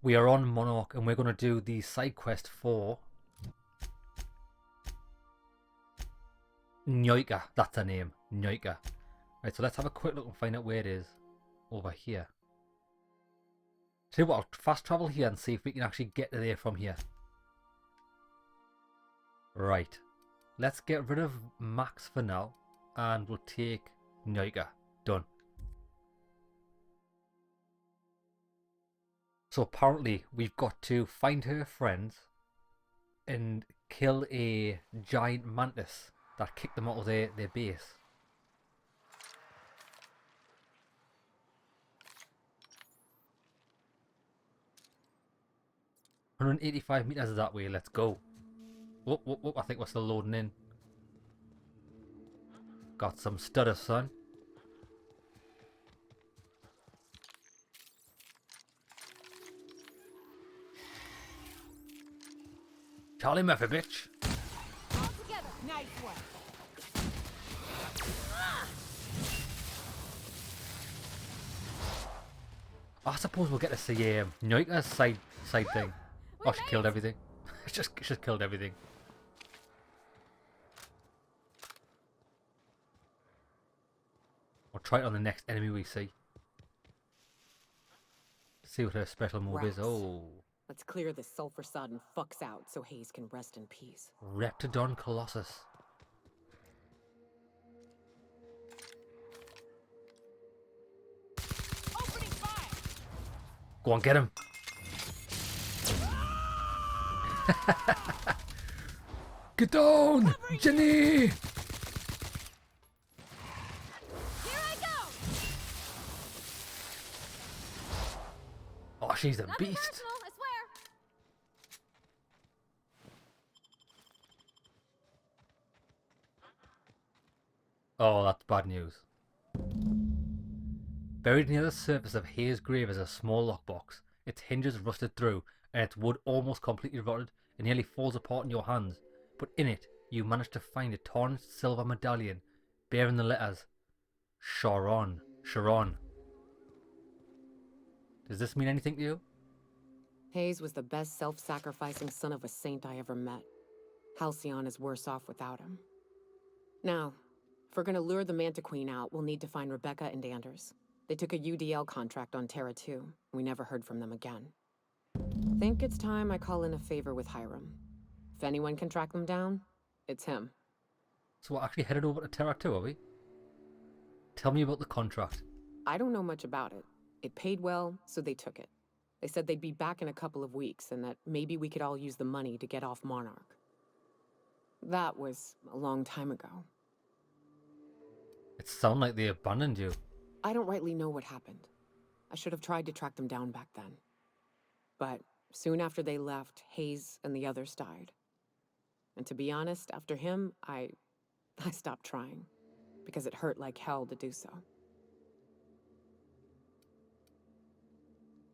We are on Monarch and we're going to do the side quest for Nyoka. That's her name, Nyoka. Right, so let's have a quick look and find out where it is. Over here. Tell you what, I'll fast travel here and see if we can actually get to there from here. Right. Let's get rid of Max for now and we'll take Nyoka. Done. So apparently we've got to find her friends and kill a giant mantis that kicked them out of their base. $185 that way, let's go. Whoop, whoop, whoop, I think we're still loading in. Got some stutter, son. Charlie Murphy, bitch. All together. Nice one. I suppose we'll get to see Nyoika's side thing. Oh, she killed everything. She just killed everything. I'll try it on the next enemy we see. See what her special move is. Oh. Let's clear this sulfur sodden fucks out so Hayes can rest in peace. Reptidon Colossus. Opening fire. Go on, get him. Get down, Jenny! Here I go. Oh, she's a Nothing beast. personal, I swear. Oh, that's bad news. Buried near the surface of Hayes' grave is a small lockbox. Its hinges rusted through, and its wood almost completely rotted and nearly falls apart in your hands. But in it, you manage to find a tarnished silver medallion bearing the letters Sharon. Sharon. Does this mean anything to you? Hayes was the best self-sacrificing son of a saint I ever met. Halcyon is worse off without him. Now, if we're gonna lure the Manta Queen out, we'll need to find Rebecca and Anders. They took a UDL contract on Terra 2. We never heard from them again. Think it's time I call in a favor with Hiram. If anyone can track them down, it's him. So we're actually headed over to Terra 2, are we? Tell me about the contract. I don't know much about it. It paid well, so they took it. They said they'd be back in a couple of weeks and that maybe we could all use the money to get off Monarch. That was a long time ago. It sounds like they abandoned you. I don't rightly know what happened. I should have tried to track them down back then. But soon after they left, Hayes and the others died. And to be honest, after him, I stopped trying. Because it hurt like hell to do so.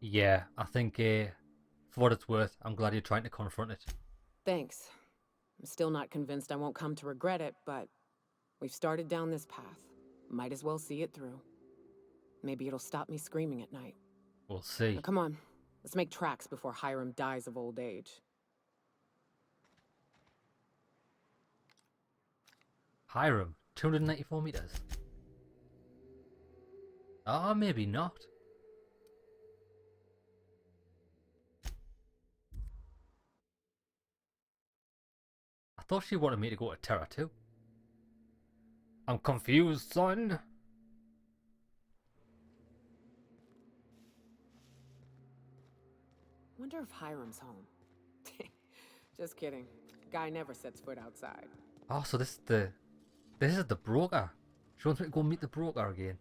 Yeah, I think for what it's worth, I'm glad you're trying to confront it. Thanks. I'm still not convinced I won't come to regret it, but we've started down this path. Might as well see it through. Maybe it'll stop me screaming at night. We'll see. Now, come on. Let's make tracks before Hiram dies of old age. Hiram, 294 meters. Ah, maybe not. I thought she wanted me to go to Terra 2. I'm confused, son. Wonder if Hiram's home. Just kidding. Guy never sets foot outside. Oh, so this is the broker. She wants me to go meet the broker again.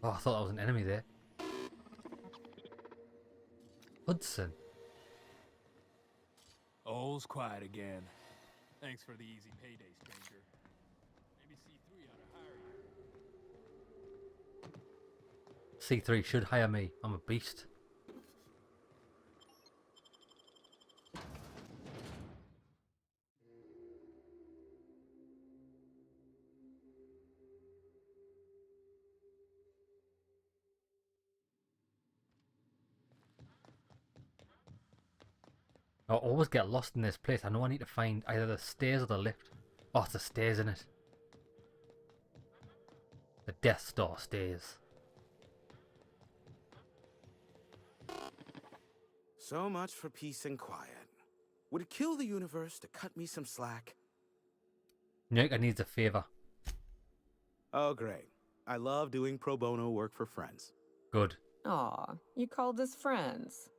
Oh, I thought that was an enemy there. Hudson. All's quiet again. Thanks for the easy payday, stranger. Maybe C3 ought to hire you. C3 should hire me. I'm a beast. I always get lost in this place. I know I need to find either the stairs or the lift. Oh, it's the stairs in it. The Death Star stairs. So much for peace and quiet. Would it kill the universe to cut me some slack? Nyoka needs a favour. Oh, great. I love doing pro bono work for friends. Good. Aw, you called us friends.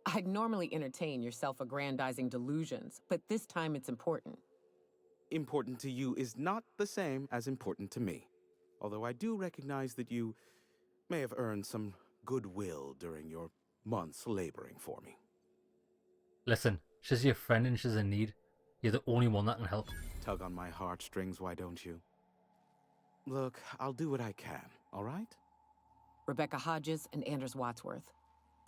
I'd normally entertain your self-aggrandizing delusions, but this time it's important. Important to you is not the same as important to me. Although I do recognize that you may have earned some goodwill during your months laboring for me. Listen, she's your friend and she's in need. You're the only one that can help. Tug on my heartstrings, why don't you? Look, I'll do what I can, all right? Rebecca Hodges and Anders Wadsworth.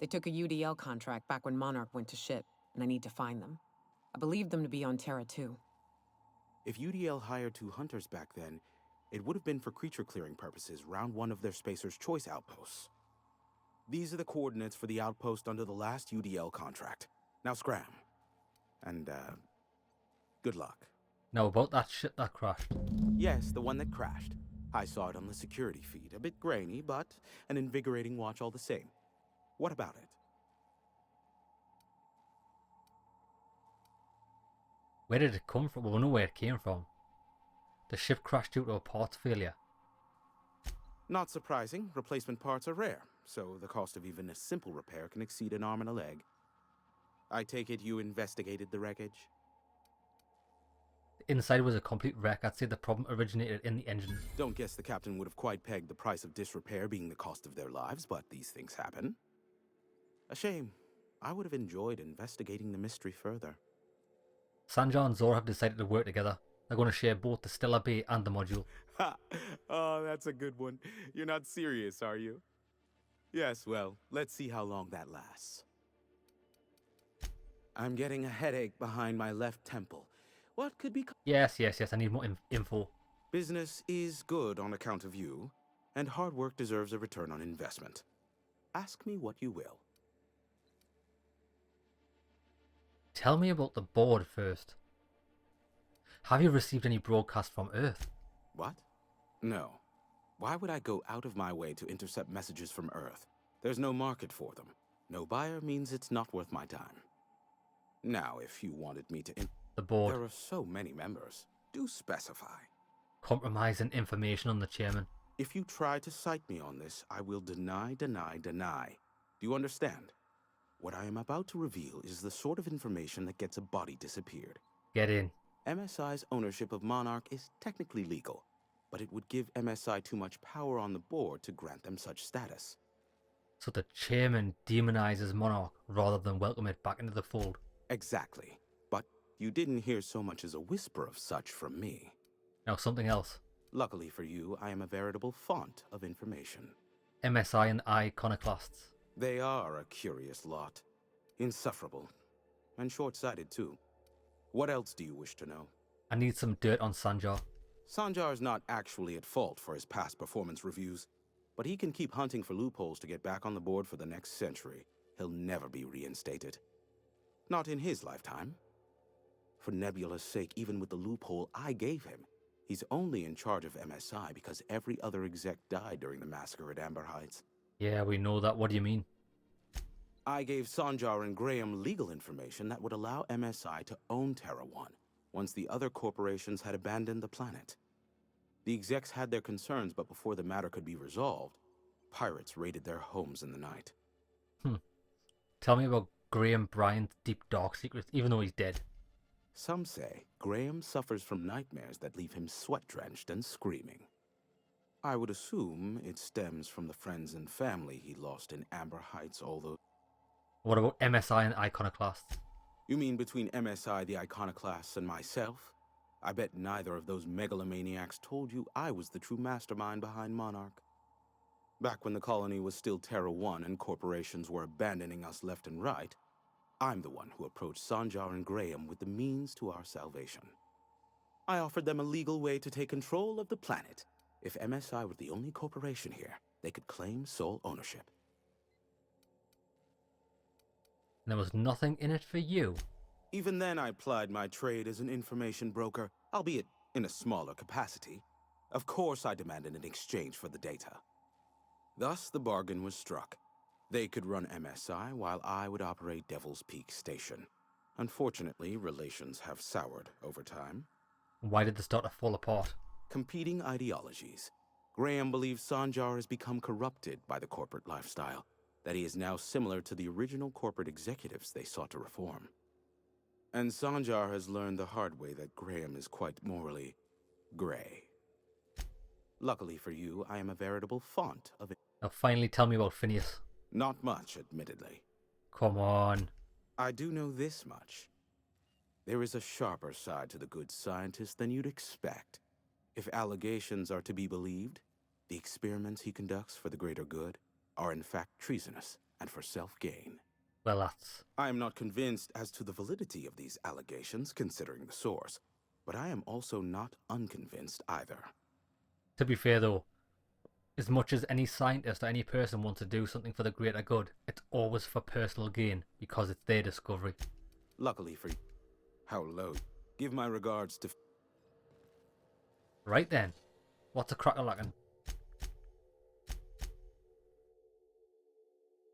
They took a UDL contract back when Monarch went to shit, and I need to find them. I believe them to be on Terra too. If UDL hired 2 hunters back then, it would have been for creature clearing purposes round one of their Spacer's Choice outposts. These are the coordinates for the outpost under the last UDL contract. Now scram. And, good luck. Now about that shit that crashed. Yes, the one that crashed. I saw it on the security feed. A bit grainy, but an invigorating watch all the same. What about it? Where did it come from? Well, we know where it came from. The ship crashed due to a parts failure. Not surprising. Replacement parts are rare, so the cost of even a simple repair can exceed an arm and a leg. I take it you investigated the wreckage? The inside was a complete wreck. I'd say the problem originated in the engine. Don't guess the captain would have quite pegged the price of disrepair being the cost of their lives, but these things happen. A shame. I would have enjoyed investigating the mystery further. Sanjar and Zora have decided to work together. They're going to share both the Stellar Bay and the module. Ha! Oh, that's a good one. You're not serious, are you? Yes, well, let's see how long that lasts. I'm getting a headache behind my left temple. What could be... Yes, I need more info. Business is good on account of you, and hard work deserves a return on investment. Ask me what you will. Tell me about the board first. Have you received any broadcasts from Earth? What? No. Why would I go out of my way to intercept messages from Earth? There's no market for them. No buyer means it's not worth my time. Now, if you wanted me to... The board. There are so many members. Do specify. Compromising information on the chairman. If you try to cite me on this, I will deny. Do you understand? What I am about to reveal is the sort of information that gets a body disappeared. Get in. MSI's ownership of Monarch is technically legal, but it would give MSI too much power on the board to grant them such status. So the chairman demonizes Monarch rather than welcome it back into the fold. Exactly. But you didn't hear so much as a whisper of such from me. Now something else. Luckily for you, I am a veritable font of information. MSI and Iconoclasts. They are a curious lot. Insufferable. And short-sighted, too. What else do you wish to know? I need some dirt on Sanjar. Sanjar is not actually at fault for his past performance reviews, but he can keep hunting for loopholes to get back on the board for the next century. He'll never be reinstated. Not in his lifetime. For Nebula's sake, even with the loophole I gave him, he's only in charge of MSI because every other exec died during the massacre at Amber Heights. Yeah, we know that. What do you mean? I gave Sanjar and Graham legal information that would allow MSI to own Terra 1 once the other corporations had abandoned the planet. The execs had their concerns, but before the matter could be resolved, pirates raided their homes in the night. Tell me about Graham Bryant's deep dark secrets, even though he's dead. Some say Graham suffers from nightmares that leave him sweat-drenched and screaming. I would assume it stems from the friends and family he lost in Amber Heights, although... What about MSI and Iconoclasts? You mean between MSI, the Iconoclasts, and myself? I bet neither of those megalomaniacs told you I was the true mastermind behind Monarch. Back when the colony was still Terra 1 and corporations were abandoning us left and right, I'm the one who approached Sanjar and Graham with the means to our salvation. I offered them a legal way to take control of the planet. If MSI were the only corporation here, they could claim sole ownership. And there was nothing in it for you. Even then, I plied my trade as an information broker, albeit in a smaller capacity. Of course, I demanded an exchange for the data. Thus, the bargain was struck. They could run MSI while I would operate Devil's Peak Station. Unfortunately, relations have soured over time. Why did the starter fall apart? Competing ideologies. Graham believes Sanjar has become corrupted by the corporate lifestyle, that he is now similar to the original corporate executives they sought to reform. And Sanjar has learned the hard way that Graham is quite morally gray. Luckily for you, I am a veritable font of it. Now finally tell me about Phineas. Not much, admittedly. Come on. I do know this much. There is a sharper side to the good scientist than you'd expect. If allegations are to be believed, the experiments he conducts for the greater good are in fact treasonous and for self-gain. Well, that's... I am not convinced as to the validity of these allegations, considering the source, but I am also not unconvinced either. To be fair though, as much as any scientist or any person wants to do something for the greater good, it's always for personal gain, because it's their discovery. Luckily for you. How low. Give my regards to... Right then. What's a crack-a-lackin'?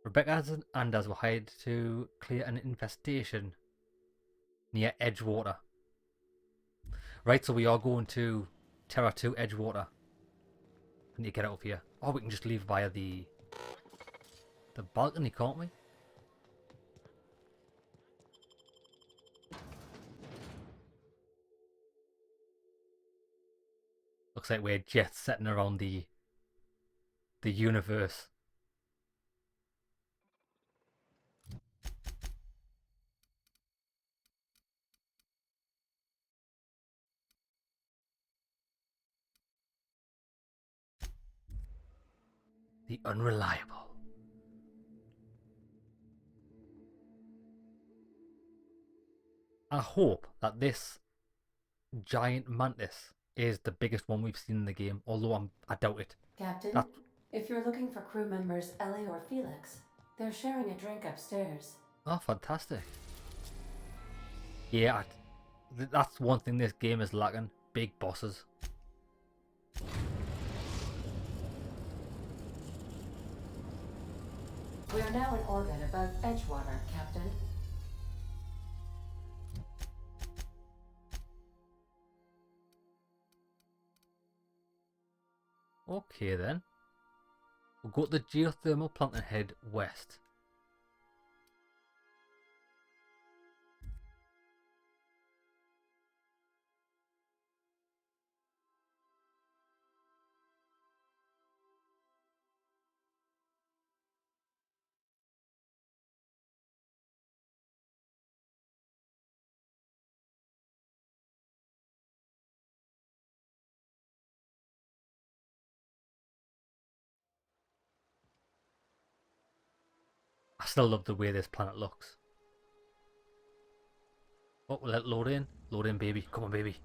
Rebecca and Anders were hired to clear an infestation near Edgewater. Right, so we are going to Terra 2 Edgewater. I need to get out of here. Oh, we can just leave via the balcony, can't we? Looks like we're jet setting around the universe. The unreliable. I hope that this giant mantis is the biggest one we've seen in the game, although I doubt it. Captain, if you're looking for crew members Ellie or Felix, they're sharing a drink upstairs. Oh, fantastic. Yeah, that's one thing this game is lacking. Big bosses. We are now in orbit above Edgewater, Captain. Okay then. We'll go to the geothermal plant and head west. I still love the way this planet looks. Oh, we'll let it load in. Load in, baby. Come on, baby.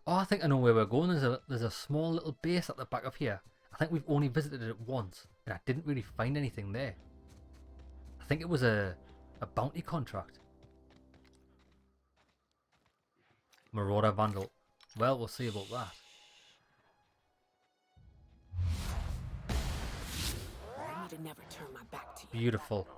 Oh, I think I know where we're going. There's a small little base at the back of here. I think we've only visited it once, and I didn't really find anything there. I think it was a bounty contract. Marauder Vandal. Well, we'll see about that. I need to never turn my back to you. Beautiful.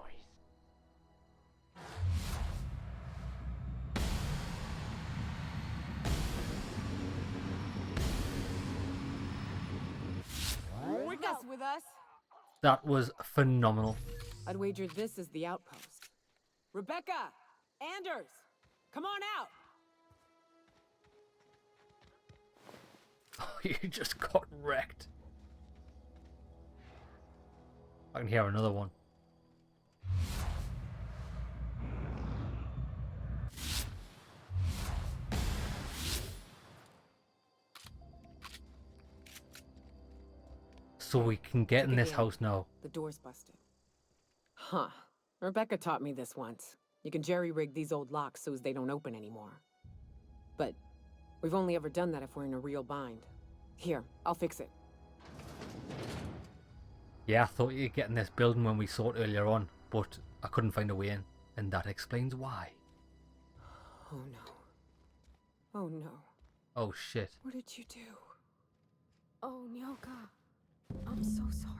Rebecca's with us. That was phenomenal. I'd wager this is the outpost. Rebecca! Anders! Come on out! Oh, you just got wrecked. I can hear another one. So we can get in this house now. The door's busted. Huh. Rebecca taught me this once. You can jerry-rig these old locks so as they don't open anymore. But we've only ever done that if we're in a real bind. Here, I'll fix it. Yeah, I thought you'd get in this building when we saw it earlier on, but I couldn't find a way in, and that explains why. Oh no. Oh no. Oh shit. What did you do? Oh, Nyoka. I'm so sorry.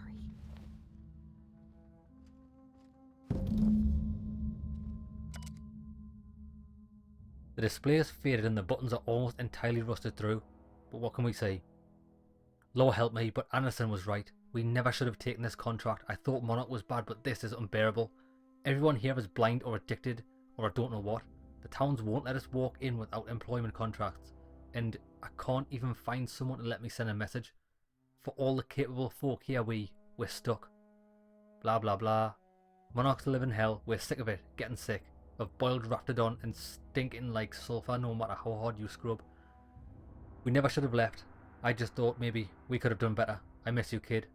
The display is faded and the buttons are almost entirely rusted through, but what can we say? Lord help me, but Anderson was right. We never should have taken this contract. I thought Monarch was bad, but this is unbearable. Everyone here is blind or addicted, or I don't know what. The towns won't let us walk in without employment contracts, and I can't even find someone to let me send a message. For all the capable folk here, we're stuck. Blah blah blah. Monarchs live in hell. We're sick of it. Getting sick. Of boiled raptidon and stinking like sulfur no matter how hard you scrub. We never should have left. I just thought maybe we could have done better. I miss you, kid.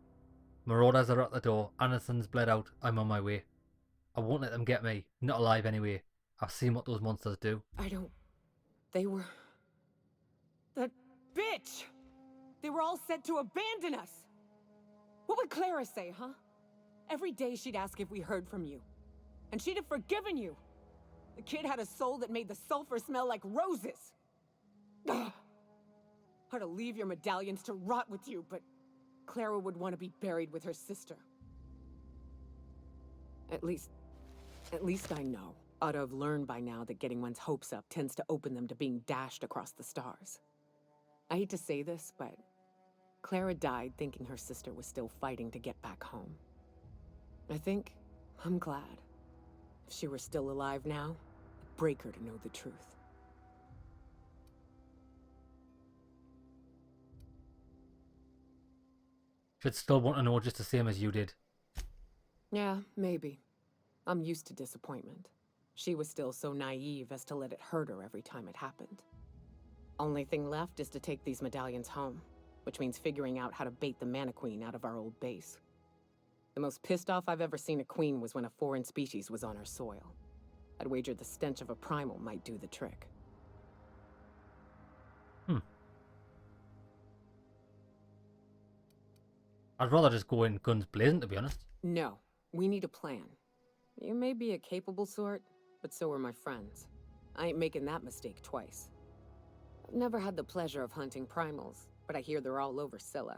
Marauders are at the door. Anderson's bled out. I'm on my way. I won't let them get me. Not alive anyway. I've seen what those monsters do. They were... That bitch! They were all set to abandon us! What would Clara say, huh? Every day she'd ask if we heard from you. And she'd have forgiven you. The kid had a soul that made the sulfur smell like roses. Ugh. Or to leave your medallions to rot with you, but Clara would want to be buried with her sister. At least I know. Ought to have learned by now that getting one's hopes up tends to open them to being dashed across the stars. I hate to say this, but Clara died thinking her sister was still fighting to get back home. I'm glad. If she were still alive now, it'd break her to know the truth. Should still want to know just the same as you did. Yeah, maybe. I'm used to disappointment. She was still so naive as to let it hurt her every time it happened. Only thing left is to take these medallions home, which means figuring out how to bait the Mana Queen out of our old base. The most pissed off I've ever seen a queen was when a foreign species was on her soil. I'd wager the stench of a primal might do the trick. I'd rather just go in guns blazing, to be honest. No, we need a plan. You may be a capable sort, but so are my friends. I ain't making that mistake twice. I've never had the pleasure of hunting primals, but I hear they're all over Scylla.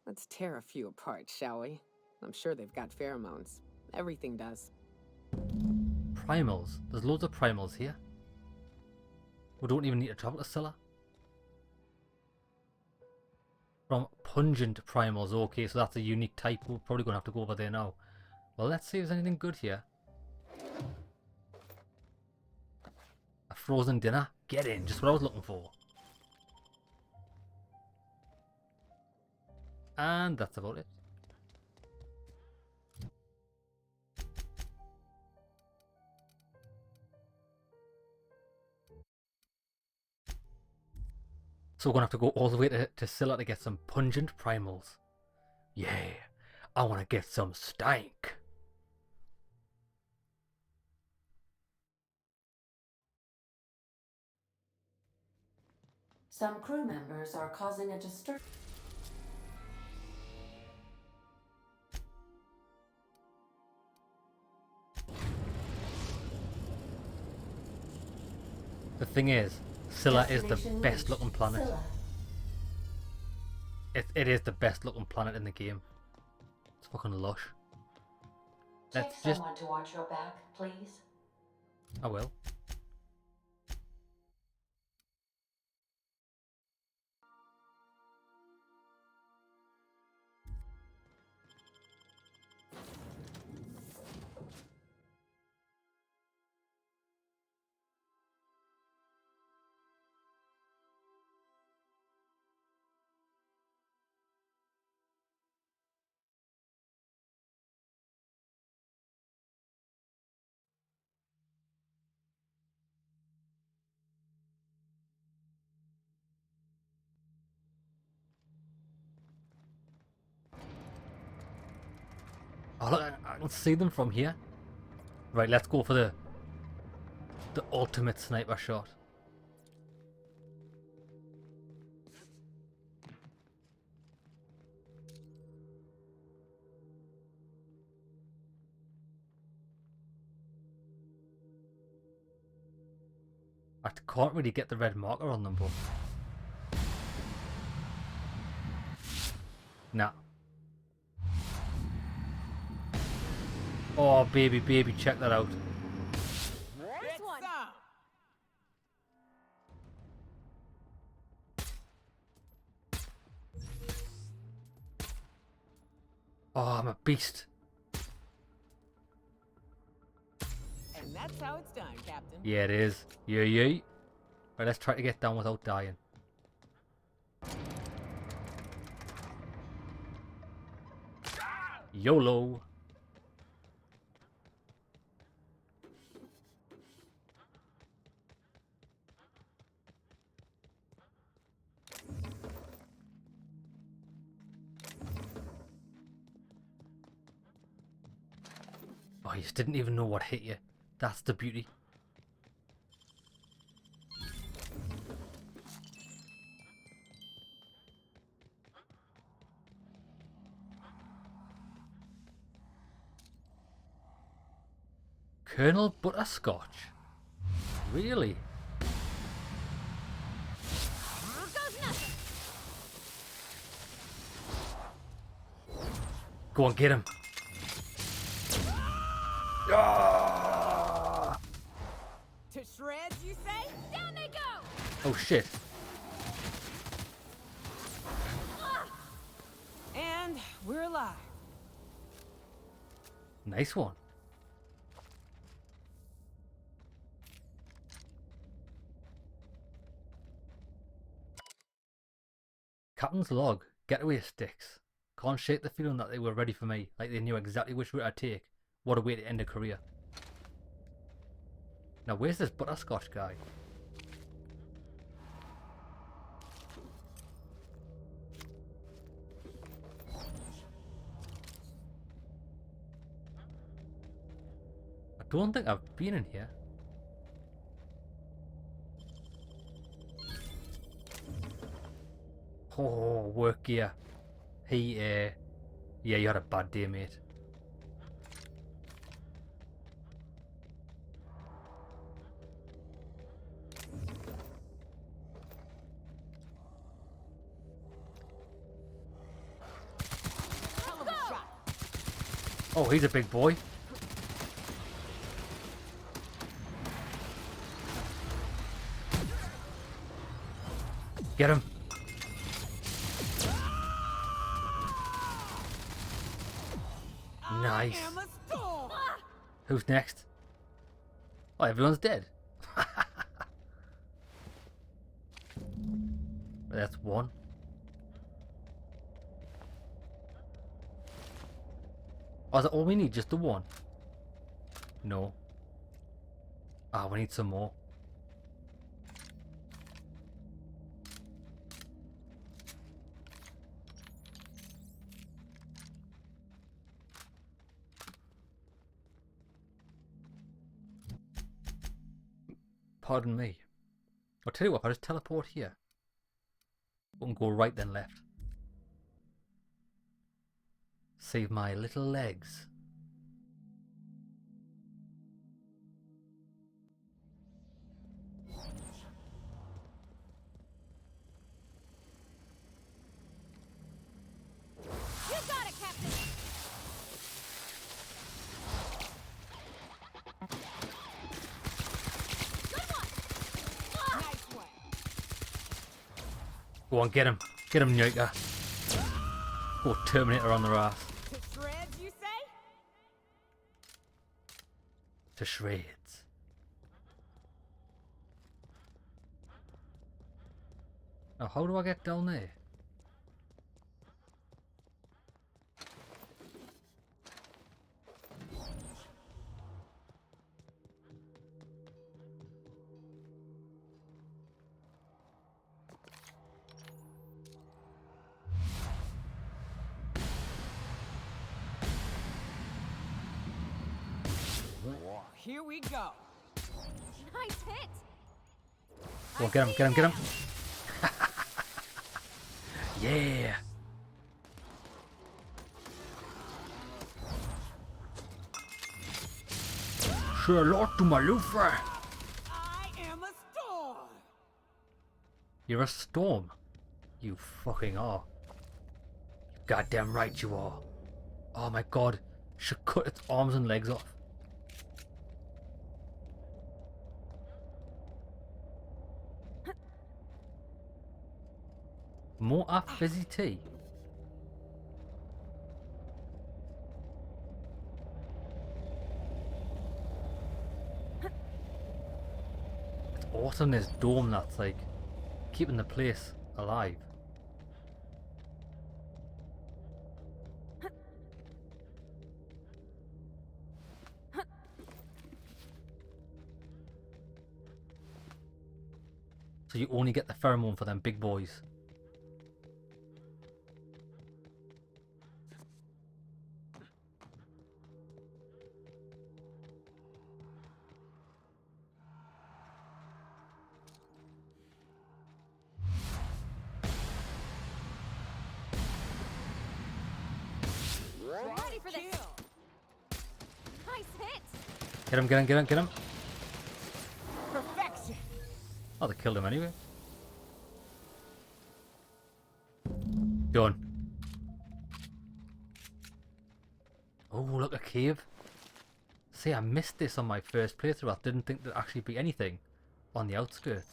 Let's tear a few apart, shall we? I'm sure they've got pheromones. Everything does. Primals. There's loads of primals here. We don't even need to travel to Scylla. From pungent primals. Okay, so that's a unique type. We're probably going to have to go over there now. Well, let's see if there's anything good here. A frozen dinner? Get in. Just what I was looking for. And that's about it. So we're going to have to go all the way to Scylla to get some pungent primals. Yeah, I want to get some stank. Some crew members are causing a disturbance. The thing is, Scylla is the Destination best reached. looking planet. Scylla. It is the best looking planet in the game. It's fucking lush. Check Let's just... someone to watch your back, please. I will. Oh, look, I can see them from here. Right, let's go for the ultimate sniper shot. I can't really get the red marker on them, but... Nah. Oh, baby, baby, check that out. This one. Oh, I'm a beast. And that's how it's done, Captain. Yeah, it is. Yeah, yeah. Right, let's try to get down without dying. YOLO. Oh, you just didn't even know what hit you. That's the beauty. Colonel Butterscotch? Really? Go on, get him. Ah! To shreds, you say? Down they go! Oh shit. And we're alive. Nice one. Captain's log. Getaway sticks. Can't shake the feeling that they were ready for me, like they knew exactly which route I'd take. What a way to end a career. Now where's this Butterscotch guy? I don't think I've been in here. Oh, work gear. He, yeah, you had a bad day, mate. Oh, he's a big boy. Get him. Nice. Who's next? Oh, everyone's dead. That's one. Oh, is that all we need? Just the one? No. Ah, we need some more. Pardon me. I'll tell you what, I'll just teleport here. We can go right then left. Save my little legs. You got it, Captain. Good one. Nice one. Go on, get him. Get him, Nyoka. Go Terminator on their ass. To shreds, you say? To shreds. Now, how do I get down there? Here we go. Nice hit. Go on, get him, get him, get him. Yeah. Say hello to my Luffy. I am a storm. You're a storm. You fucking are. Goddamn right you are. Oh my god. Should cut its arms and legs off. More fizzy tea. It's awesome, this dome that's like keeping the place alive. So you only get the pheromone for them big boys. Ready for this. Nice hit. Get him, get him, get him, get him. Perfection. Oh, they killed him anyway. Done. Oh, look, a cave. See, I missed this on my first playthrough. I didn't think there'd actually be anything on the outskirts.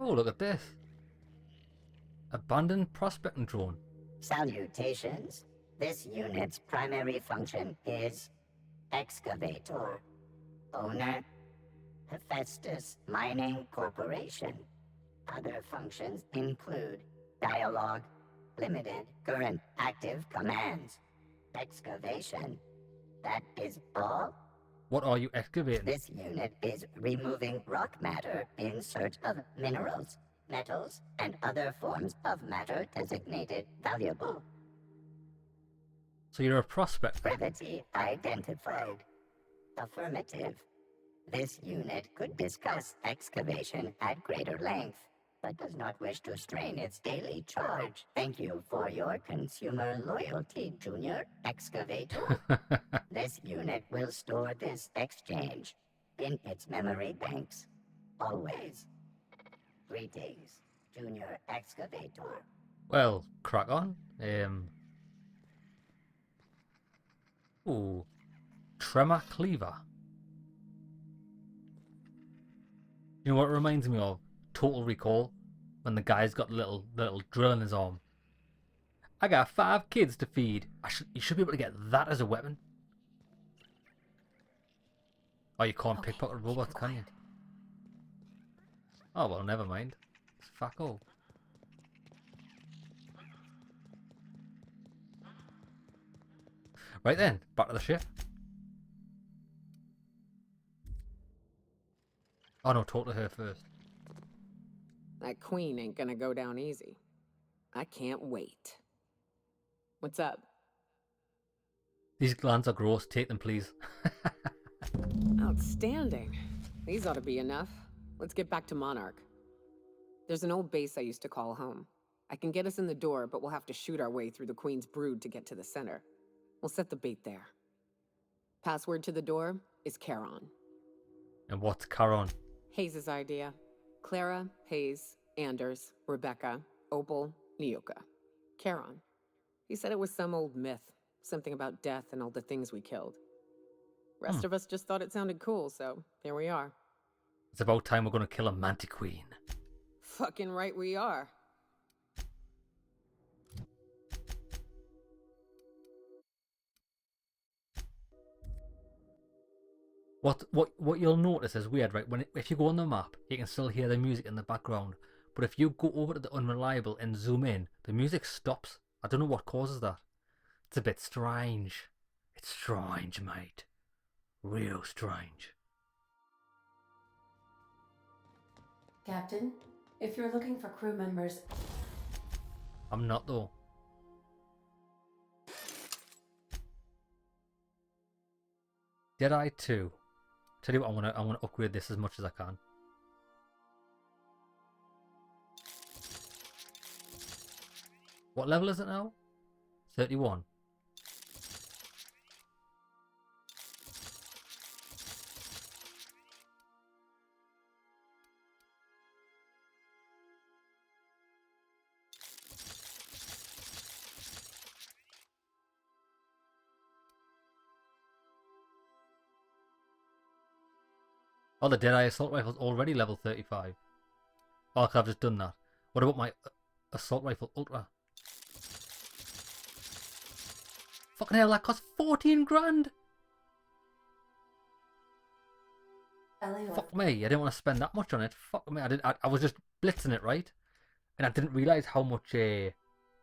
Oh, look at this. Abandoned prospecting drone. Salutations. This unit's primary function is excavator. Owner, Hephaestus Mining Corporation. Other functions include dialogue, limited current active commands, excavation. That is all. What are you excavating? This unit is removing rock matter in search of minerals, metals, and other forms of matter designated valuable. So you're a prospector. Brevity identified. Affirmative. This unit could discuss excavation at greater length, but does not wish to strain its daily charge. Thank you for your consumer loyalty, Junior Excavator. This unit will store this exchange in its memory banks. Always. Greetings, Junior Excavator. Well, crack on. Ooh. Tremor Cleaver. You know what it reminds me of? Total Recall. When the guy's got a little drill in his arm. I got 5 kids to feed. You should be able to get that as a weapon. Oh, you can't pickpocket robots, can you? Oh, well, never mind. It's fuck all. Right then, back to the ship. Oh no, talk to her first. That queen ain't gonna go down easy. I can't wait. What's up? These glands are gross. Take them, please. Outstanding. These ought to be enough. Let's get back to Monarch. There's an old base I used to call home. I can get us in the door, but we'll have to shoot our way through the Queen's brood to get to the center. We'll set the bait there. Password to the door is Charon. And what's Charon? Hayes' idea. Clara, Hayes, Anders, Rebecca, Opal, Nyoka. Charon. He said it was some old myth. Something about death and all the things we killed. Rest of us just thought it sounded cool, so here we are. It's about time we're going to kill a Mantiqueen. Fucking right we are. What you'll notice is weird, right? If you go on the map, you can still hear the music in the background. But if you go over to the unreliable and zoom in, the music stops. I don't know what causes that. It's a bit strange. It's strange, mate. Real strange. Captain, if you're looking for crew members... I'm not, though. Deadeye 2. Tell you what, I'm gonna upgrade this as much as I can. What level is it now? 31. Oh, the Deadeye Assault Rifle's already level 35. Oh, I've just done that. What about my Assault Rifle Ultra? Fucking hell, that cost 14 grand! Ellie or Fuck me, I didn't want to spend that much on it. Fuck me, I was just blitzing it, right? And I didn't realise how much I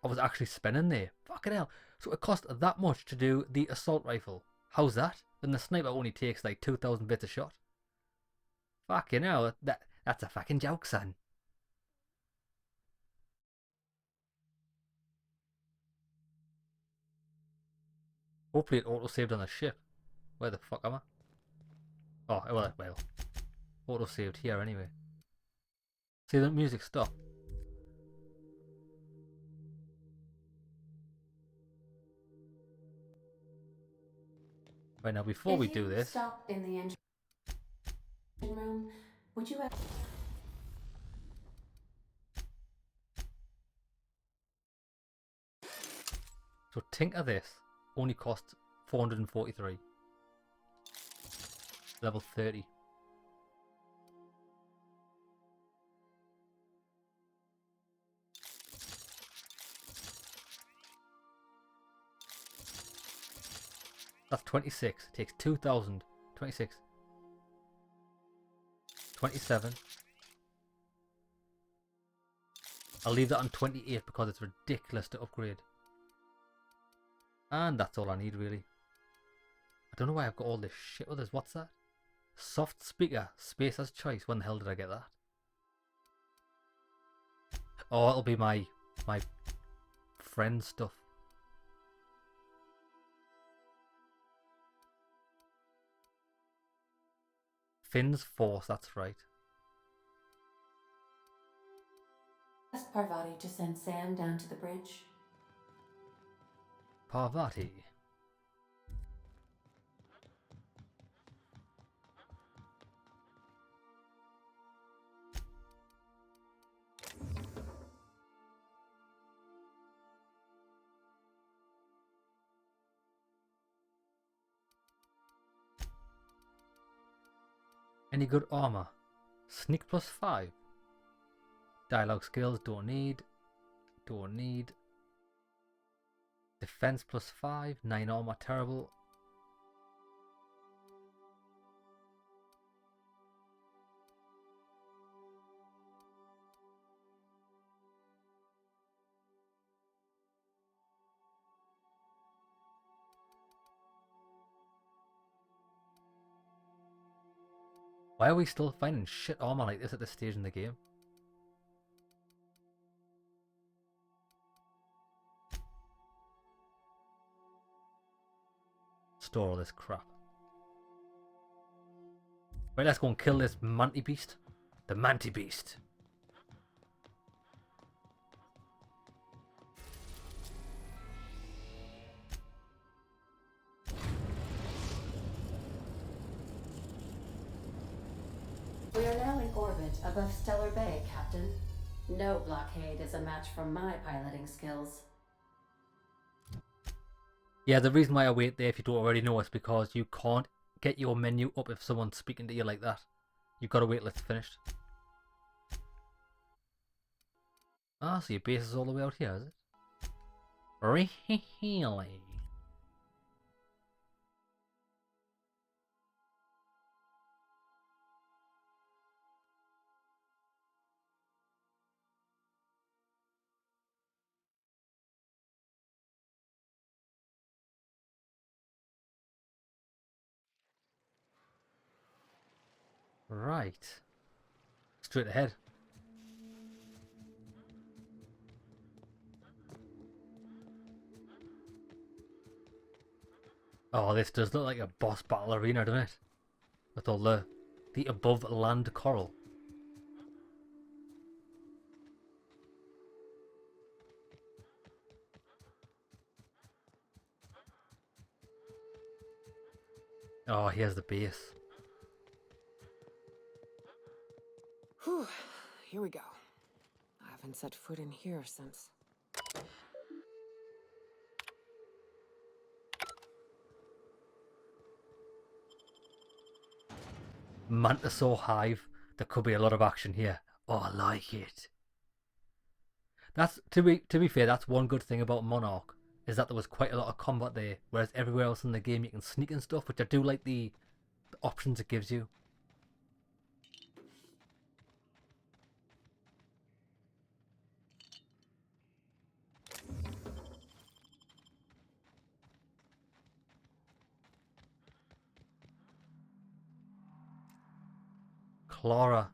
was actually spending there. Fucking hell. So it cost that much to do the Assault Rifle. How's that? Then the Sniper only takes like 2,000 bits a shot. Fucking hell, that's a fucking joke, son. Hopefully it auto-saved on the ship. Where the fuck am I? Oh, well. Auto-saved here anyway. See, the music stopped. Right, now before if we you do this... stop in the engine room, would you have... So think of this. Only costs 443. Level 30. That's 26. It takes 2,000. 26. 27. I'll leave that on 28 because it's ridiculous to upgrade. And that's all I need, really. I don't know why I've got all this shit with us. What's that? Soft speaker. Space as choice. When the hell did I get that? Oh, it'll be my friend stuff. Finn's Force, that's right. Ask Parvati to send Sam down to the bridge? Parvati. Any good armor? Sneak plus 5. Dialogue skills, don't need. Don't need. Defense plus 5. 9 armor, terrible. Why are we still finding shit armor like this at this stage in the game? Store all this crap. Right, let's go and kill this Manti Beast. The Manti Beast. We are now in orbit above Stellar Bay, Captain. No blockade is a match for my piloting skills. Yeah, the reason why I wait there, if you don't already know, is because you can't get your menu up if someone's speaking to you like that. You've got to wait till it's finished. Ah, so your base is all the way out here, is it? Really? Right. Straight ahead. Oh, this does look like a boss battle arena, doesn't it? with all the above land coral. Oh, here's the base. Whew, here we go. I haven't set foot in here since. Mantisaur hive. There could be a lot of action here. Oh, I like it. That's to be fair. That's one good thing about Monarch, is that there was quite a lot of combat there, whereas everywhere else in the game you can sneak and stuff, which I do like the options it gives you. Clara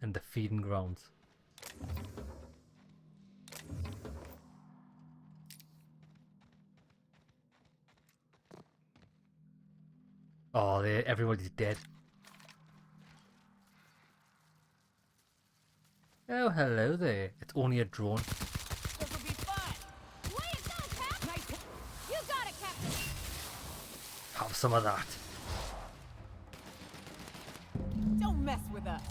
and the feeding grounds. Oh, everybody's dead. Oh, hello there. It's only a drone. This will be fun. Way to go, Cap! Nice. You got it, Captain! Have some of that. Don't mess with us.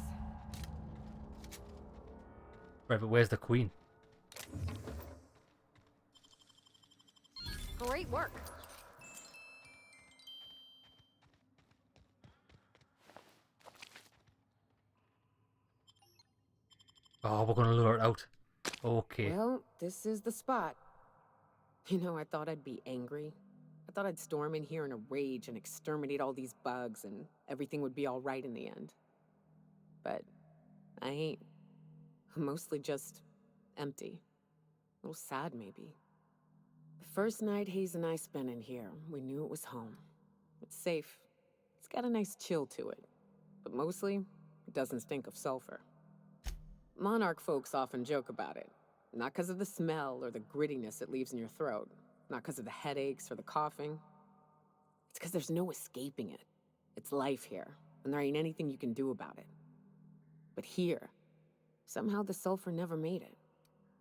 Right, but where's the queen? Great work. Oh, we're gonna lure it out. Okay. Well, this is the spot. You know, I thought I'd be angry. I thought I'd storm in here in a rage and exterminate all these bugs and everything would be all right in the end. But I ain't. I'm mostly just empty. A little sad, maybe. The first night Hayes and I spent in here, we knew it was home. It's safe. It's got a nice chill to it. But mostly, it doesn't stink of sulfur. Monarch folks often joke about it. Not because of the smell or the grittiness it leaves in your throat. Not because of the headaches or the coughing. It's because there's no escaping it. It's life here, and there ain't anything you can do about it. But here, somehow the sulfur never made it.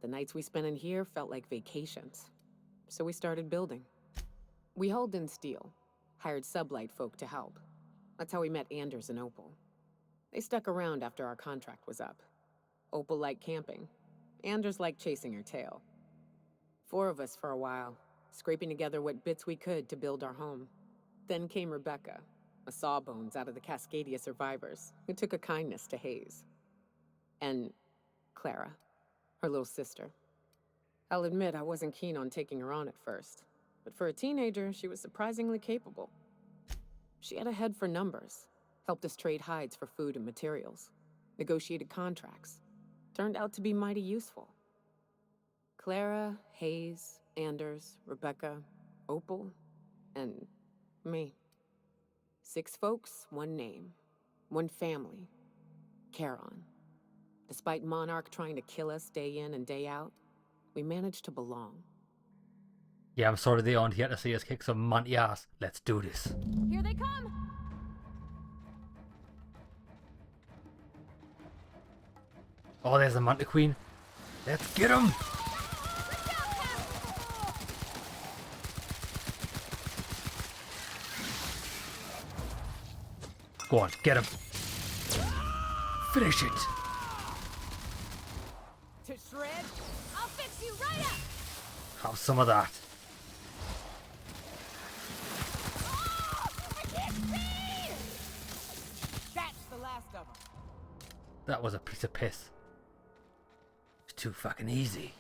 The nights we spent in here felt like vacations. So we started building. We hauled in steel, hired sublight folk to help. That's how we met Anders and Opal. They stuck around after our contract was up. Opal liked camping. Anders liked chasing her tail. 4 of us for a while, scraping together what bits we could to build our home. Then came Rebecca, a sawbones out of the Cascadia survivors, who took a kindness to Hayes. And Clara, her little sister. I'll admit I wasn't keen on taking her on at first, but for a teenager, she was surprisingly capable. She had a head for numbers, helped us trade hides for food and materials, negotiated contracts. Turned out to be mighty useful. Clara, Hayes, Anders, Rebecca, Opal, and me. 6 folks, 1 name, 1 family. Charon. Despite Monarch trying to kill us day in and day out, we managed to belong. Yeah, I'm sorry they aren't here to see us kick some manty ass. Let's do this. Here they come! Oh, there's the Manta Queen. Let's get him! Go on, get him. Finish it. To shred? I'll fix you right up! Have some of that. I can't see! That's the last of them. That was a piece of piss. It's too fucking easy.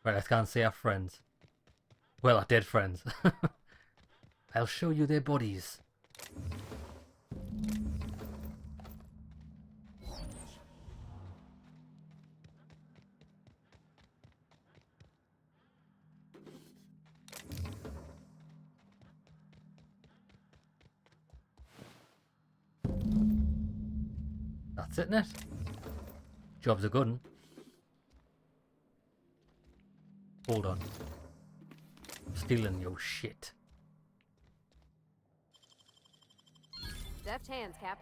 Right, let's go and see our friends. Well, our dead friends. I'll show you their bodies. That's it, innit? Job's a good one. Hold on. I'm stealing your shit. Deft hands, Cap.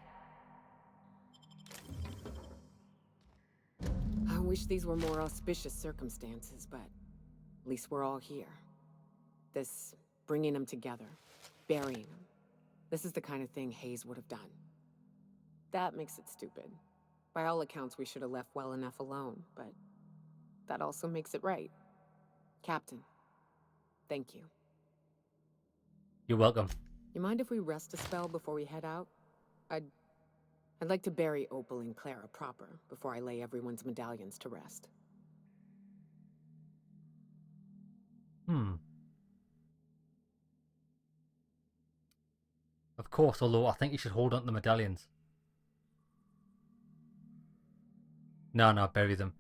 I wish these were more auspicious circumstances, but at least we're all here. This bringing them together, burying them. This is the kind of thing Hayes would have done. That makes it stupid. By all accounts, we should have left well enough alone, but that also makes it right. Captain, thank you. You're welcome. You mind if we rest a spell before we head out? I'd like to bury Opal and Clara proper before I lay everyone's medallions to rest. Of course, although I think you should hold on to the medallions. No, bury them.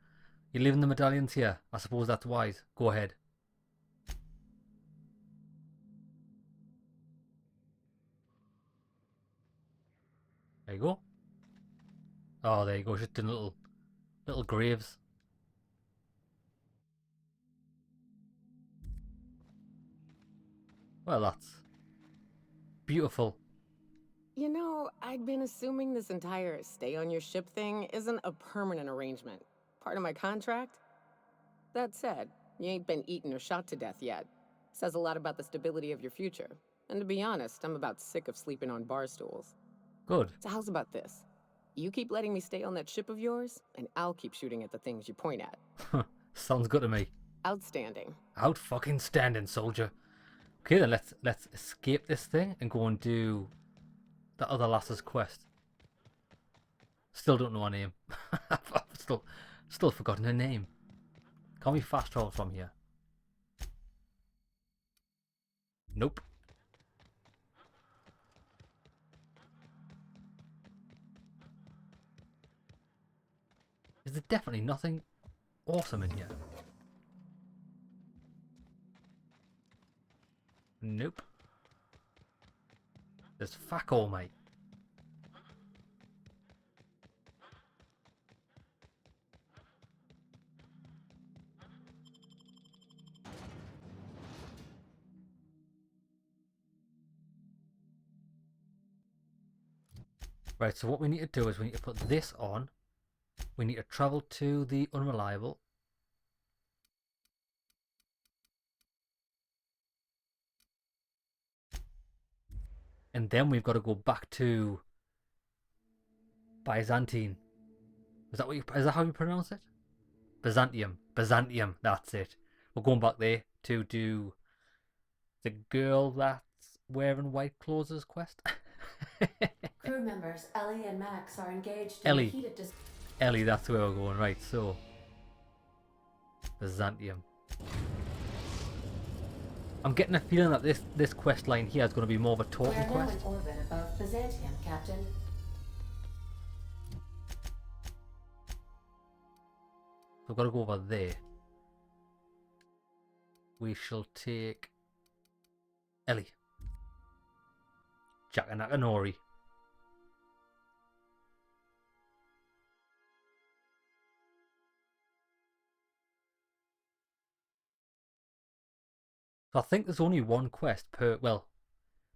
You're leaving the medallions here. I suppose that's wise. Go ahead. There you go. Oh, there you go. Just in little graves. Well, that's beautiful. You know, I'd been assuming this entire stay on your ship thing isn't a permanent arrangement. Part of my contract? That said, you ain't been eaten or shot to death yet. Says a lot about the stability of your future. And to be honest, I'm about sick of sleeping on bar stools. Good. So how's about this? You keep letting me stay on that ship of yours, and I'll keep shooting at the things you point at. Sounds good to me. Outstanding. Out fucking standing, soldier. Okay then, let's escape this thing and go and do the other lass's quest. Still don't know her name. I've still forgotten her name. Can't we fast travel from here? Nope. Is there definitely nothing awesome in here? Nope. There's fuck all, mate. Right, so what we need to do is we need to put this on. We need to travel to the Unreliable. And then we've got to go back to Byzantine. Is that how you pronounce it? Byzantium, that's it. We're going back there to do the girl that's wearing white clothes' quest. Crew members Ellie and Max are engaged in Ellie. a heated Ellie, that's where we're going. Right, so Byzantium. I'm getting a feeling that this quest line here is going to be more of a We're talking now quest. in orbit above Byzantium, Captain. We've got to go over there. We shall take Ellie. Jack and Nakanori. So I think there's only one quest per, well,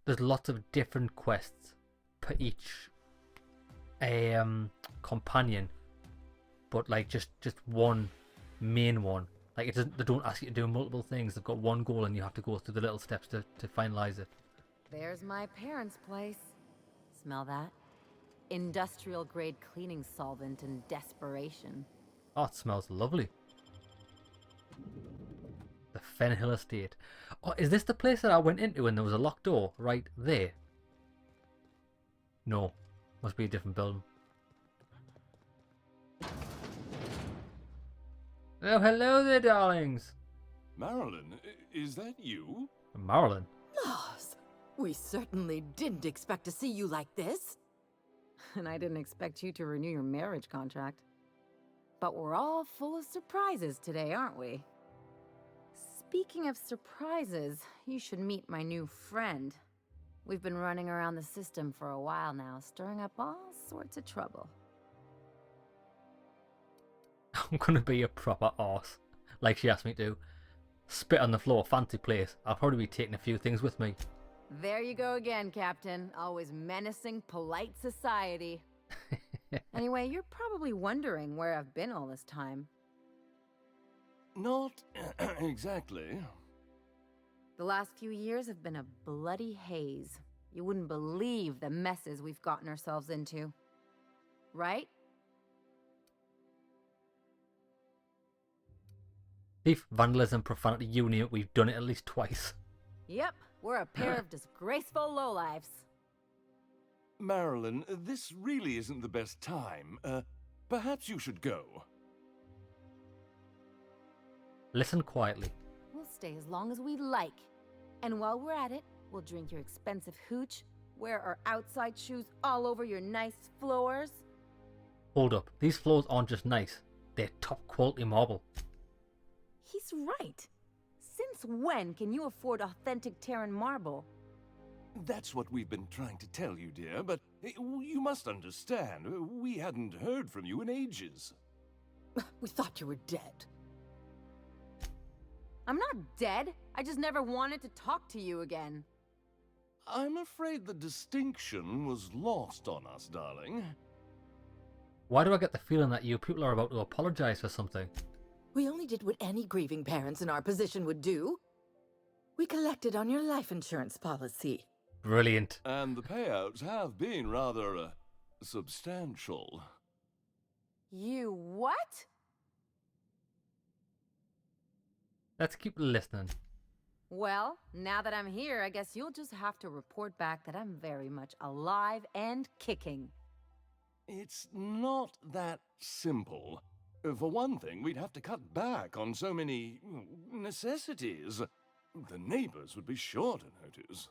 there's lots of different quests per each companion, but like just one main one. Like it doesn't, they don't ask you to do multiple things. They've got one goal and you have to go through the little steps to finalize it. There's my parents' place. Smell that? Industrial grade cleaning solvent and desperation. Oh, it smells lovely. The Fenhill Estate. Oh, is this the place that I went into and there was a locked door right there? No, must be a different building. Oh, hello there, darlings. Marilyn, is that you? Marilyn? Laws, we certainly didn't expect to see you like this. And I didn't expect you to renew your marriage contract. But we're all full of surprises today, aren't we? Speaking of surprises, you should meet my new friend. We've been running around the system for a while now, stirring up all sorts of trouble. I'm gonna be a proper arse, like she asked me to. Spit on the floor, fancy place. I'll probably be taking a few things with me. There you go again, Captain. Always menacing polite society. Anyway, you're probably wondering where I've been all this time. Not exactly. The last few years have been a bloody haze. You wouldn't believe the messes we've gotten ourselves into. Right? Thief, vandalism, profanity, you name it, we've done it at least twice. Yep, we're a pair of disgraceful lowlifes. Marilyn, this really isn't the best time. Perhaps you should go. Listen quietly. We'll stay as long as we like. And while we're at it, we'll drink your expensive hooch, wear our outside shoes all over your nice floors. Hold up, these floors aren't just nice, they're top quality marble. He's right. Since when can you afford authentic Terran marble? That's what we've been trying to tell you, dear, but you must understand, we hadn't heard from you in ages. We thought you were dead. I'm not dead. I just never wanted to talk to you again. I'm afraid the distinction was lost on us, darling. Why do I get the feeling that you people are about to apologize for something? We only did what any grieving parents in our position would do. We collected on your life insurance policy. Brilliant. And the payouts have been rather, substantial. You what? Let's keep listening. Well, now that I'm here, I guess you'll just have to report back that I'm very much alive and kicking. It's not that simple. For one thing, we'd have to cut back on so many necessities. The neighbors would be sure to notice.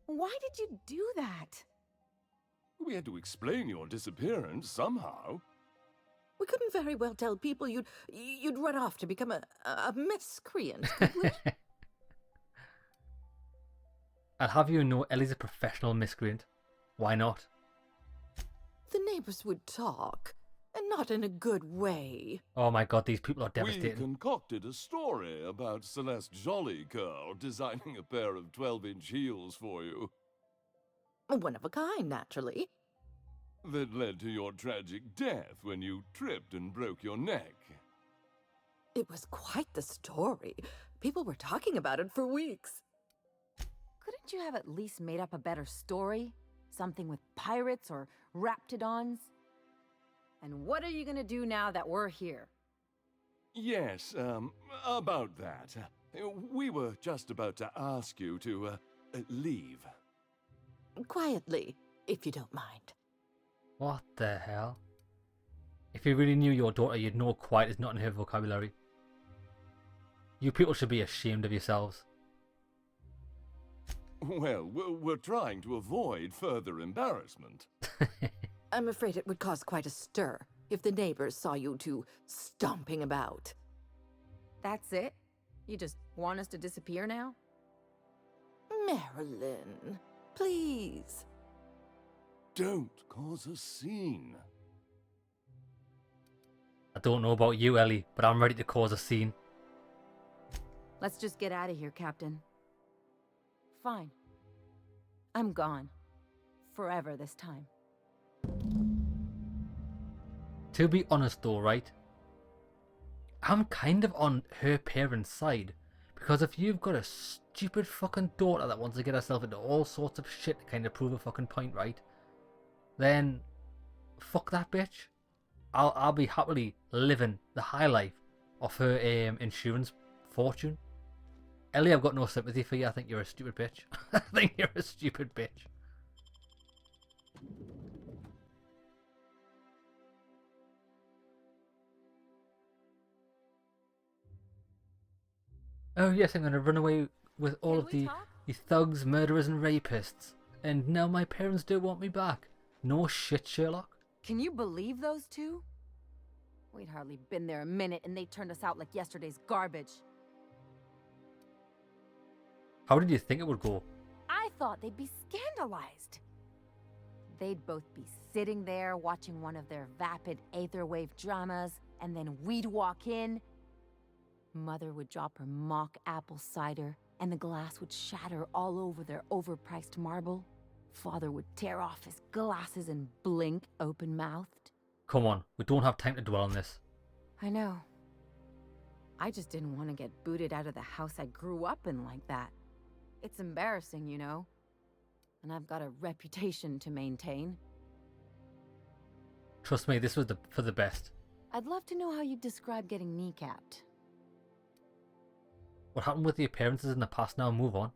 Why did you do that? We had to explain your disappearance somehow. We couldn't very well tell people you'd run off to become a miscreant, could we? I'll have you know Ellie's a professional miscreant. Why not? The neighbors would talk, and not in a good way. Oh my god, these people are We devastating. concocted a story about Celeste Jollycurl designing a pair of 12-inch heels for you. One of a kind, naturally. That led to your tragic death when you tripped and broke your neck. It was quite the story. People were talking about it for weeks. Couldn't you have at least made up a better story? Something with pirates or raptidons? And what are you gonna do now that we're here? Yes, about that. We were just about to ask you to, leave. Quietly, if you don't mind. What the hell? If you really knew your daughter, you'd know quiet is not in her vocabulary. You people should be ashamed of yourselves. Well, we're trying to avoid further embarrassment. I'm afraid it would cause quite a stir if the neighbors saw you two stomping about. That's it? You just want us to disappear now? Marilyn, please. Don't cause a scene. I don't know about you, Ellie, but I'm ready to cause a scene. Let's just get out of here, Captain. Fine. I'm gone. Forever this time. To be honest though, right? I'm kind of on her parents' side. Because if you've got a stupid fucking daughter that wants to get herself into all sorts of shit to kind of prove a fucking point, right? Then, fuck that bitch. I'll be happily living the high life of her insurance fortune. Ellie, I've got no sympathy for you. I think you're a stupid bitch. I think you're a stupid bitch. Oh yes, I'm going to run away with all of the thugs, murderers and rapists. And now my parents don't want me back. No shit, Sherlock. Can you believe those two? We'd hardly been there a minute and they turned us out like yesterday's garbage. How did you think it would go? I thought they'd be scandalized. They'd both be sitting there watching one of their vapid aetherwave dramas, and then we'd walk in, Mother would drop her mock apple cider, and the glass would shatter all over their overpriced marble. Father would tear off his glasses and blink open-mouthed. Come on, we don't have time to dwell on this. I know. I just didn't want to get booted out of the house I grew up in like that. It's embarrassing, you know. And I've got a reputation to maintain. Trust me, this was for the best. I'd love to know how you describe getting kneecapped. What happened with the appearances in the past now? Move on.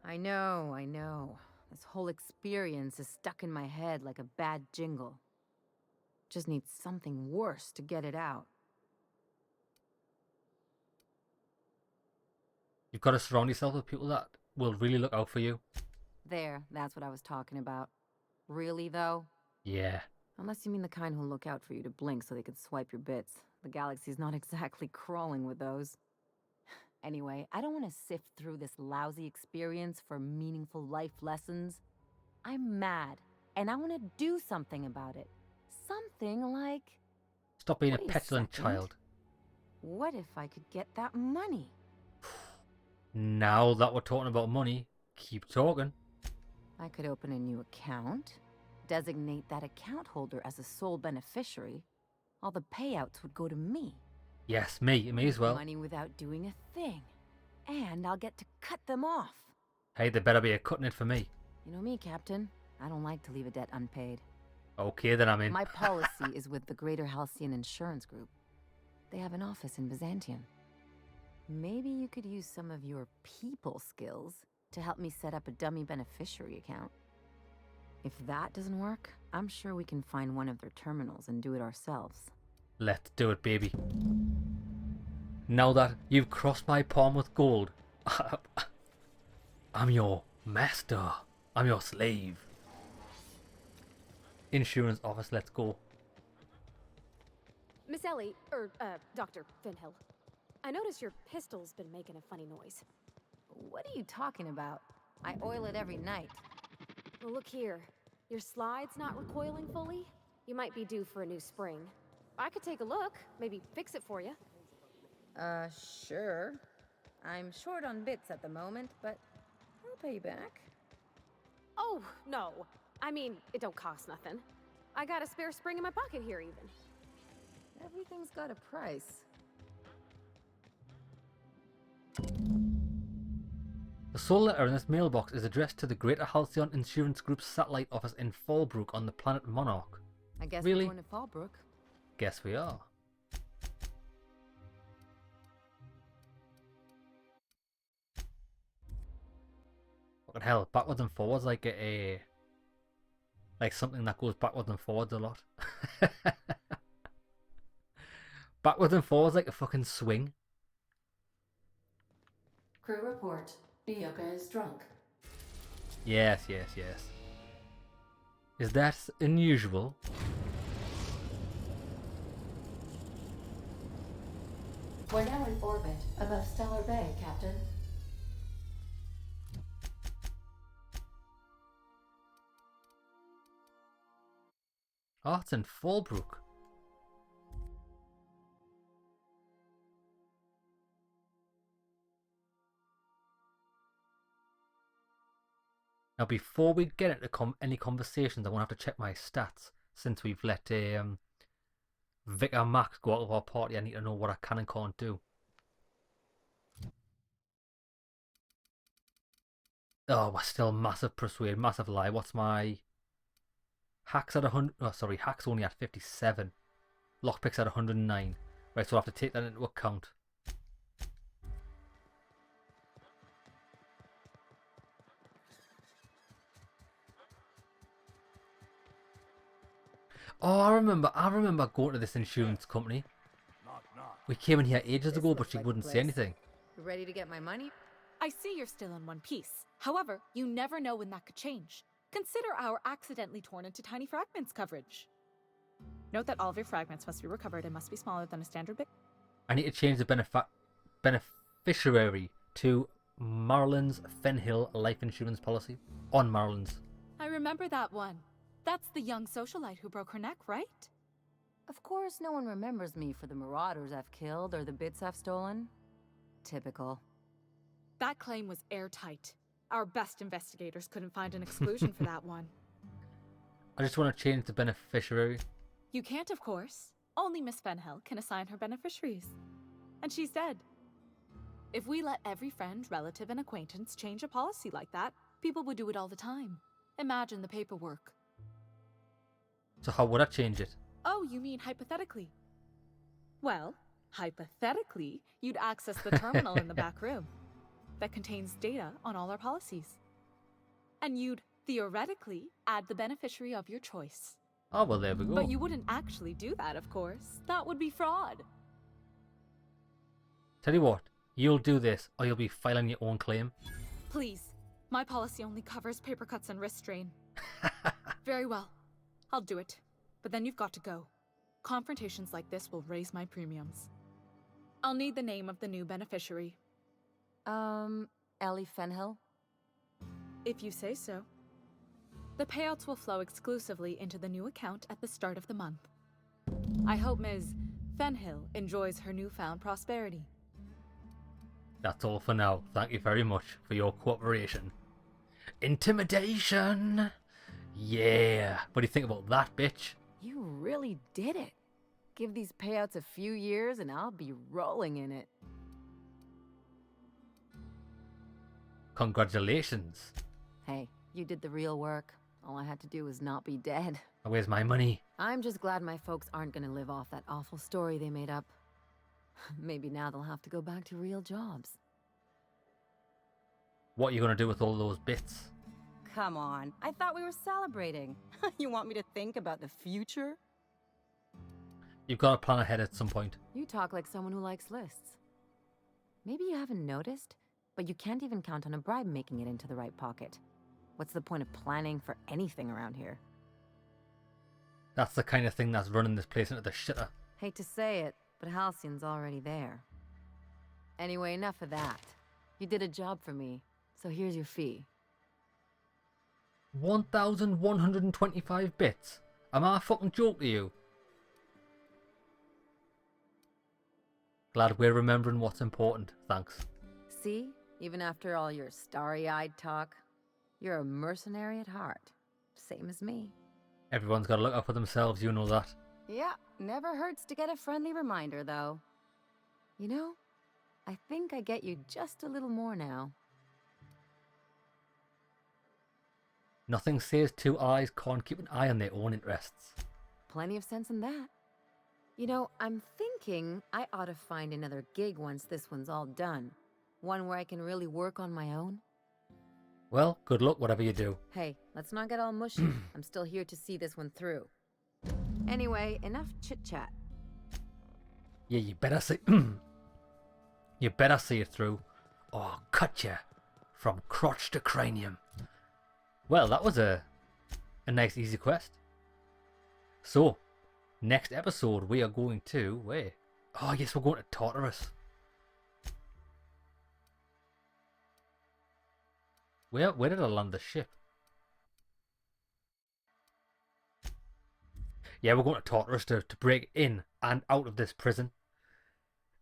I know. This whole experience is stuck in my head like a bad jingle. Just need something worse to get it out. You've got to surround yourself with people that will really look out for you. There, that's what I was talking about. Really, though? Yeah. Unless you mean the kind who'll look out for you to blink so they can swipe your bits. The galaxy's not exactly crawling with those. Anyway, I don't want to sift through this lousy experience for meaningful life lessons. I'm mad, and I want to do something about it. Something like... Stop being a Wait petulant second. child. What if I could get that money? Now that we're talking about money, keep talking. I could open a new account, designate that account holder as a sole beneficiary. All the payouts would go to me. Yes, me as well. Money without doing a thing. And I'll get to cut them off. Hey, there better be a cutting it for me. You know me, Captain. I don't like to leave a debt unpaid. Okay, then I'm in. My policy is with the Greater Halcyon Insurance Group. They have an office in Byzantium. Maybe you could use some of your people skills to help me set up a dummy beneficiary account. If that doesn't work, I'm sure we can find one of their terminals and do it ourselves. Let's do it, baby. Now that you've crossed my palm with gold, I'm your master. I'm your slave. Insurance office, let's go. Miss Ellie, Dr. Finhill. I notice your pistol's been making a funny noise. What are you talking about? I oil it every night. Well, look here. Your slide's not recoiling fully? You might be due for a new spring. I could take a look, maybe fix it for you. Sure. I'm short on bits at the moment, but I'll pay you back. Oh, no. I mean, it don't cost nothing. I got a spare spring in my pocket here, even. Everything's got a price. The sole letter in this mailbox is addressed to the Greater Halcyon Insurance Group's satellite office in Fallbrook on the planet Monarch. I guess Really? we're going to Fallbrook. Guess we are. Fucking hell, backwards and forwards like like something that goes backwards and forwards a lot. Backwards and forwards like a fucking swing. Crew report. Nyoka is drunk. Yes. Is that unusual? We're now in orbit above Stellar Bay, Captain. Oh, it's in Fallbrook. Now, before we get into any conversations, I want to have to check my stats. Since we've let Vic and Max go out of our party, I need to know what I can and can't do. Oh, we're still massive persuade, massive lie. What's my... Hack's at 100... Oh, sorry, Hack's only at 57. Lockpick's at 109. Right, so I'll have to take that into account. Oh, I remember going to this insurance company. We came in here ages ago, but she wouldn't say anything. You ready to get my money? I see you're still in one piece. However, you never know when that could change. Consider our accidentally torn into tiny fragments coverage. Note that all of your fragments must be recovered and must be smaller than a standard bit. I need to change the beneficiary to Marilyn's Fenhill life insurance policy. On Marilyn's. I remember that one. That's the young socialite who broke her neck, right? Of course, no one remembers me for the marauders I've killed or the bits I've stolen. Typical. That claim was airtight. Our best investigators couldn't find an exclusion for that one. I just want to change the beneficiary. You can't, of course. Only Miss Fenhill can assign her beneficiaries. And she's dead. If we let every friend, relative, and acquaintance change a policy like that, people would do it all the time. Imagine the paperwork. So how would I change it? Oh, you mean hypothetically? Well, hypothetically, you'd access the terminal in the back room that contains data on all our policies. And you'd, theoretically, add the beneficiary of your choice. Oh, well, there we go. But you wouldn't actually do that, of course. That would be fraud. Tell you what, you'll do this, or you'll be filing your own claim. Please. My policy only covers paper cuts and wrist strain. Very well. I'll do it. But then you've got to go. Confrontations like this will raise my premiums. I'll need the name of the new beneficiary. Ellie Fenhill? If you say so. The payouts will flow exclusively into the new account at the start of the month. I hope Ms. Fenhill enjoys her newfound prosperity. That's all for now. Thank you very much for your cooperation. Intimidation! Yeah. What do you think about that, bitch? You really did it. Give these payouts a few years and I'll be rolling in it. Congratulations. Hey, you did the real work. All I had to do was not be dead. Where's my money? I'm just glad my folks aren't gonna live off that awful story they made up. Maybe now they'll have to go back to real jobs. What are you going to do with all those bits? Come on, I thought we were celebrating. You want me to think about the future? You've got to plan ahead at some point. You talk like someone who likes lists. Maybe you haven't noticed, but you can't even count on a bribe making it into the right pocket. What's the point of planning for anything around here? That's the kind of thing that's running this place into the shitter. Hate to say it, but Halcyon's already there. Anyway, enough of that. You did a job for me, so here's your fee. 1,125 bits? Am I a fucking joke to you? Glad we're remembering what's important, thanks. See? Even after all your starry-eyed talk, you're a mercenary at heart. Same as me. Everyone's got to look out for themselves, you know that. Yeah, never hurts to get a friendly reminder, though. You know, I think I get you just a little more now. Nothing says two eyes can't keep an eye on their own interests. Plenty of sense in that. You know, I'm thinking I ought to find another gig once this one's all done. One where I can really work on my own. Well, good luck whatever you do. Hey, let's not get all mushy. I'm still here to see this one through. Anyway, enough chit-chat. Yeah, you better see... you better see it through, or I'll cut you from crotch to cranium. Well, that was a nice easy quest. So, next episode we are going to... Where? Oh yes, we're going to Tartarus. Where did I land the ship? Yeah, we're going to Tartarus to break in and out of this prison.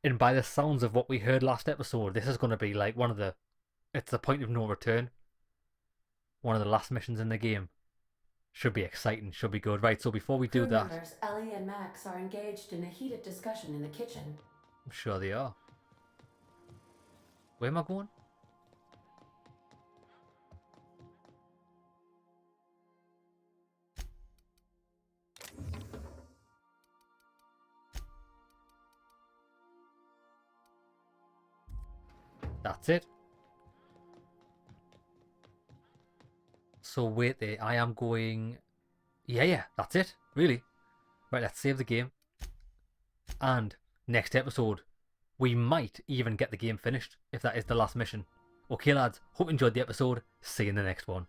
And by the sounds of what we heard last episode, this is going to be like one of the... It's the point of no return. One of the last missions in the game. Should be exciting, should be good. Right, so before we do that... Members Ellie and Max are engaged in a heated discussion in the kitchen. I'm sure they are. Where am I going? That's it. So wait there, I am going... Yeah, that's it, really. Right, let's save the game. And next episode, we might even get the game finished, if that is the last mission. Okay lads, hope you enjoyed the episode. See you in the next one.